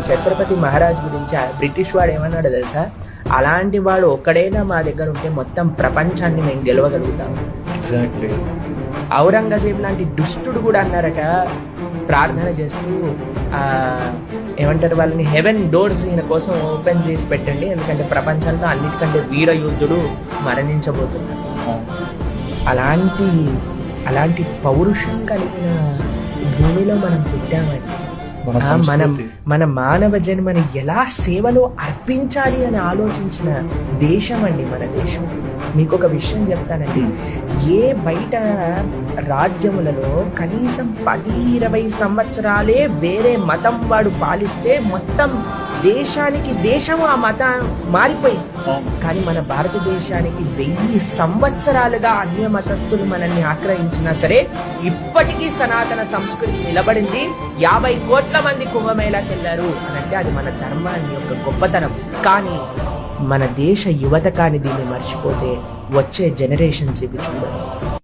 ఛత్రపతి మహారాజ్ గురించి ఆ బ్రిటిష్ వాడు ఏమన్నాడో తెలుసా? అలాంటి వాడు ఒక్కడైనా మా దగ్గర ఉంటే మొత్తం ప్రపంచాన్ని మేము గెలవగలుగుతాం. ఎగ్జాక్ట్లీ. ఔరంగజేబ్ లాంటి దుష్టుడు కూడా అన్నారట, ప్రార్థన చేస్తూ ఏమంటారు, వాళ్ళని హెవెన్ డోర్స్ ఈయన కోసం ఓపెన్ చేసి పెట్టండి, ఎందుకంటే ప్రపంచంలో అన్నిటికంటే వీర యోధుడు మరణించబోతున్నారు. అలాంటి పౌరుషం కలిగిన భూమిలో మనం పుట్టామండి. మన మానవ జన్మని ఎలా సేవలో అర్పించాలి అని ఆలోచించిన దేశం అండి మన దేశం. మీకు ఒక విషయం చెప్తానండి, ఏ బయట రాజ్యములలో కనీసం 10-20 సంవత్సరాలే వేరే మతం వాడు పాలిస్తే మొత్తం దేశం ఆ మతం మారిపోయింది. కానీ మన భారతదేశానికి 1000 సంవత్సరాలుగా అన్య మతస్థులు మనల్ని ఆక్రమించినా సరే ఇప్పటికీ సనాతన సంస్కృతి నిలబడింది. 50 కోట్ల మంది కుంభమేళాకి వెళ్ళారు అనంటే అది మన ధర్మాన్ని యొక్క గొప్పతనం. కానీ మన దేశ యువత కానీ దీన్ని మర్చిపోతే వచ్చే జనరేషన్స్ ఇవి చూడండి.